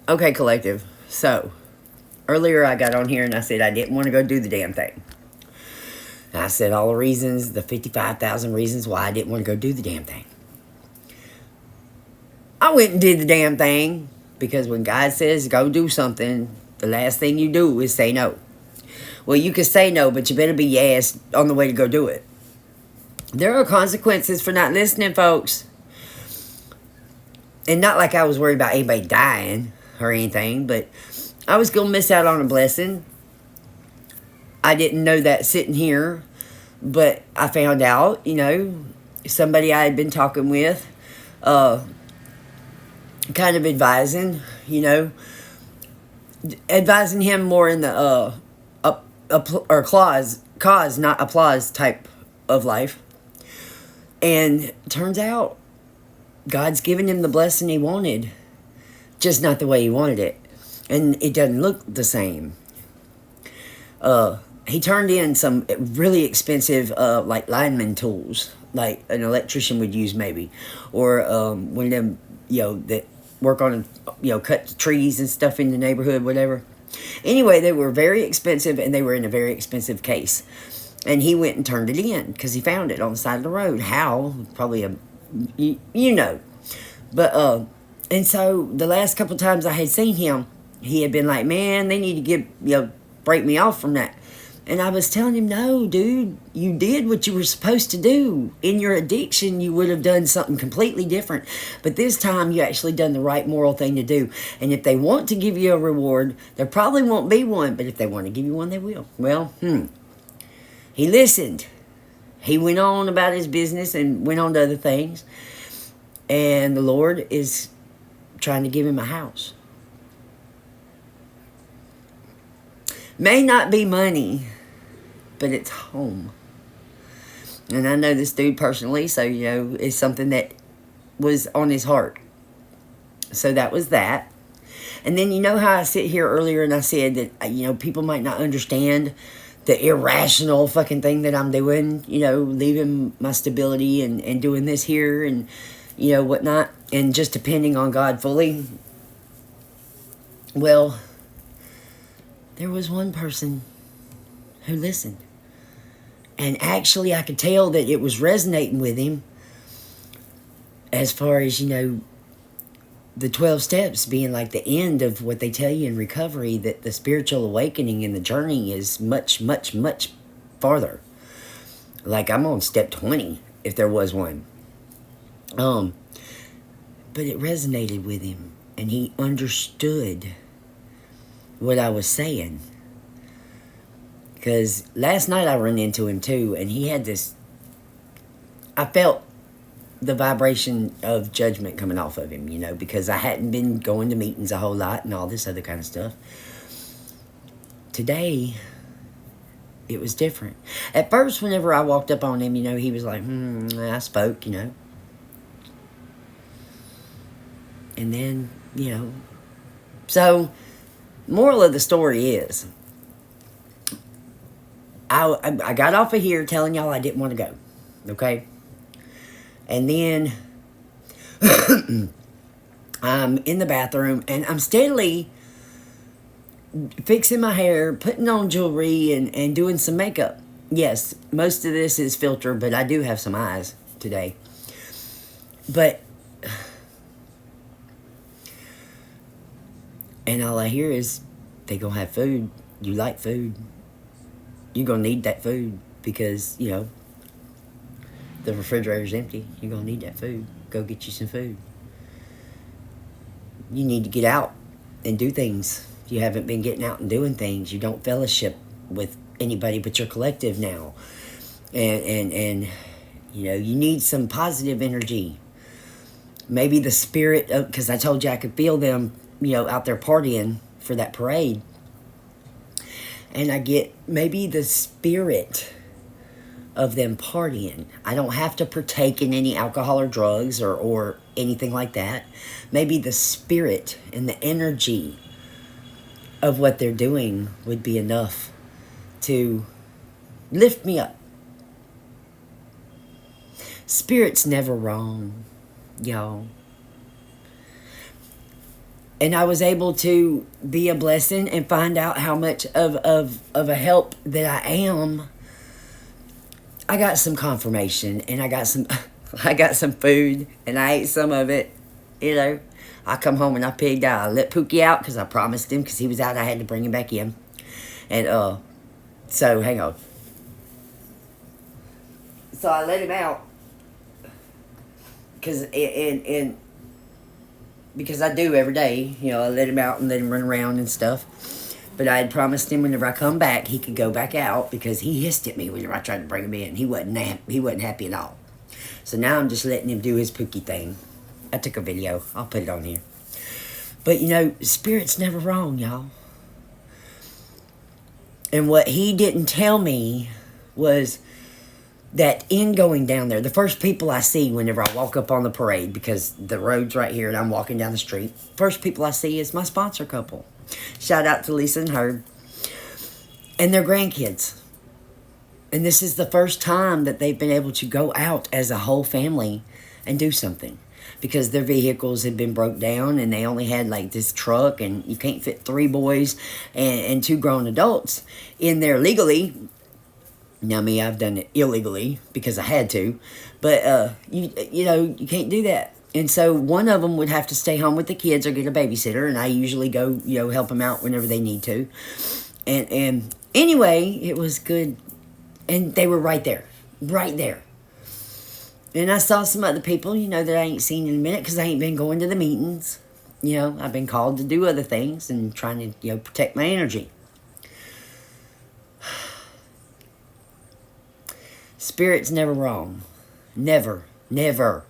Okay, collective. So, earlier I got on here and I said I didn't want to go do the damn thing. And I said all the reasons, the 55,000 reasons why I didn't want to go do the damn thing. I went and did the damn thing because when God says go do something, the last thing you do is say no. Well, you can say no, but you better be yes on the way to go do it. There are consequences for not listening, folks. And not like I was worried about anybody dying or anything, but I was going to miss out on a blessing. I didn't know that sitting here, but I found out, somebody I had been talking with, kind of advising him more in the cause, not applause type of life. And turns out God's given him the blessing he wanted, just not the way he wanted it. And it doesn't look the same. He turned in some really expensive, like lineman tools, like an electrician would use maybe. Or one of them, that work on, cut trees and stuff in the neighborhood, whatever. Anyway, they were very expensive and they were in a very expensive case. And he went and turned it in because he found it on the side of the road. How? Probably But, and so the last couple times I had seen him, he had been like, man, they need to break me off from that. And I was telling him, no, dude, you did what you were supposed to do. In your addiction, you would have done something completely different. But this time, you actually done the right moral thing to do. And if they want to give you a reward, there probably won't be one. But if they want to give you one, they will. Well, he listened. He went on about his business and went on to other things. And the Lord is trying to give him a house. May not be money, but it's home. And I know this dude personally, so, it's something that was on his heart. So that was that. And then how I sit here earlier and I said that, people might not understand the irrational fucking thing that I'm doing, leaving my stability and doing this here and, whatnot, and just depending on God fully. Well, there was one person who listened. And actually, I could tell that it was resonating with him as far as, the 12 steps being like the end of what they tell you in recovery, that the spiritual awakening and the journey is much, much, much farther. Like I'm on step 20, if there was one. But it resonated with him and he understood what I was saying. Because last night I ran into him too, and he had this, I felt the vibration of judgment coming off of him, because I hadn't been going to meetings a whole lot and all this other kind of stuff. Today, it was different. At first, whenever I walked up on him, he was like, I spoke, And then, So, moral of the story is, I got off of here telling y'all I didn't want to go, okay? And then I'm in the bathroom and I'm steadily fixing my hair, putting on jewelry, and doing some makeup. Yes, most of this is filter, but I do have some eyes today. But, and all I hear is, they gonna have food. You like food. You're going to need that food because, the refrigerator's empty. You're going to need that food. Go get you some food. You need to get out and do things. You haven't been getting out and doing things. You don't fellowship with anybody but your collective now. And you need some positive energy. Maybe the spirit of, because I told you I could feel them, out there partying for that parade. And I get maybe the spirit of them partying. I don't have to partake in any alcohol or drugs or anything like that. Maybe the spirit and the energy of what they're doing would be enough to lift me up. Spirit's never wrong, y'all. And I was able to be a blessing and find out how much of a help that I am. I got some confirmation, and I got some I got some food, and I ate some of it. You know, I come home and I pigged out. I let Pookie out because I promised him, because he was out. I had to bring him back in. And so hang on. So I let him out because because I do every day. You know, I let him out and let him run around and stuff. But I had promised him whenever I come back, he could go back out, because he hissed at me whenever I tried to bring him in. He wasn't happy at all. So now I'm just letting him do his Pookie thing. I took a video. I'll put it on here. But, you know, Spirit's never wrong, y'all. And what he didn't tell me was that in going down there, the first people I see whenever I walk up on the parade, because the road's right here and I'm walking down the street, first people I see is my sponsor couple. Shout out to Lisa and Herb. And their grandkids. And this is the first time that they've been able to go out as a whole family and do something. Because their vehicles had been broke down, and they only had like this truck, and you can't fit 3 boys and 2 grown adults in there legally. Now me, I've done it illegally because I had to. But, you know, you can't do that. And so one of them would have to stay home with the kids or get a babysitter, and I usually go, you know, help them out whenever they need to. And anyway, it was good. And they were right there. Right there. And I saw some other people, you know, that I ain't seen in a minute, because I ain't been going to the meetings. You know, I've been called to do other things and trying to, you know, protect my energy. Spirit's never wrong. Never. Never.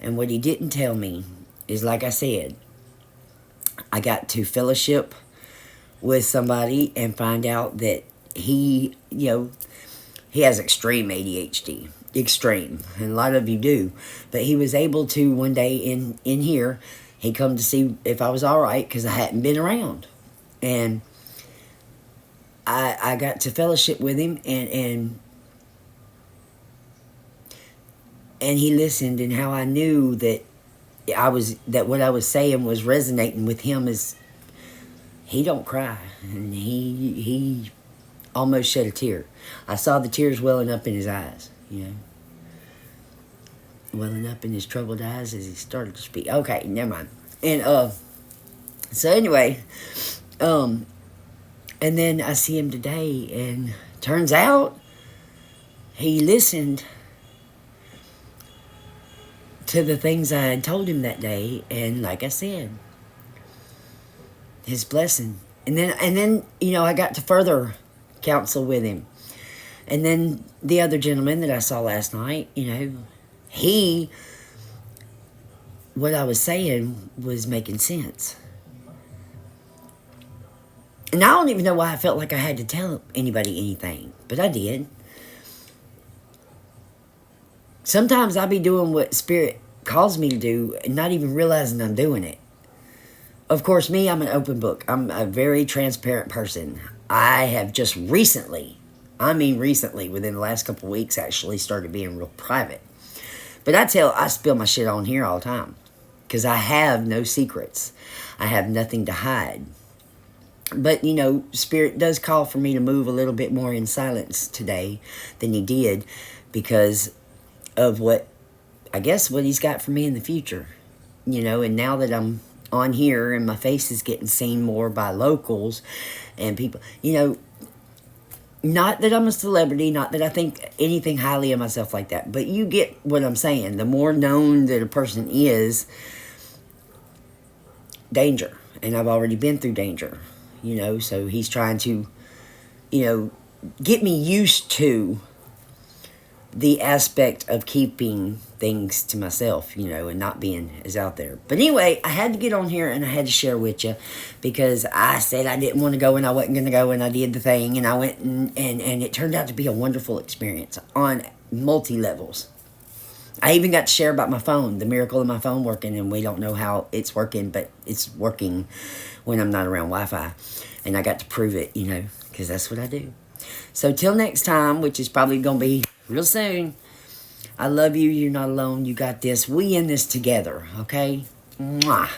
And what he didn't tell me is, like I said, I got to fellowship with somebody and find out that he, you know, he has extreme ADHD. Extreme. And a lot of you do. But he was able to, one day in here, he come to see if I was all right, because I hadn't been around. And I got to fellowship with him, and he listened, and how I knew that what I was saying was resonating with him is he don't cry, and he almost shed a tear. I saw the tears welling up in his eyes, you know, welling up in his troubled eyes as he started to speak. Okay, never mind. And so anyway, and then I see him today, and turns out he listened to the things I had told him that day, and like I said, his blessing. And then you know, I got to further counsel with him. And then the other gentleman that I saw last night, you know, what I was saying was making sense. And I don't even know why I felt like I had to tell anybody anything, but I did. Sometimes I'll be doing what Spirit calls me to do and not even realizing I'm doing it. Of course, me, I'm an open book. I'm a very transparent person. I have just recently, within the last couple of weeks, actually started being real private. But I spill my shit on here all the time, because I have no secrets. I have nothing to hide. But, you know, Spirit does call for me to move a little bit more in silence today than he did, because of what he's got for me in the future. You know, and now that I'm on here and my face is getting seen more by locals and people, you know, not that I'm a celebrity, not that I think anything highly of myself like that, but you get what I'm saying. The more known that a person is, danger. And I've already been through danger, you know, so he's trying to, you know, get me used to the aspect of keeping things to myself, you know, and not being as out there. But anyway, I had to get on here and I had to share with you, because I said I didn't want to go and I wasn't going to go, and I did the thing, and I went and it turned out to be a wonderful experience on multi-levels. I even got to share about my phone, the miracle of my phone working, and we don't know how it's working, but it's working when I'm not around Wi-Fi. And I got to prove it, you know, because that's what I do. So till next time, which is probably going to be real soon, I love you. You're not alone. You got this. We in this together, okay? Mwah.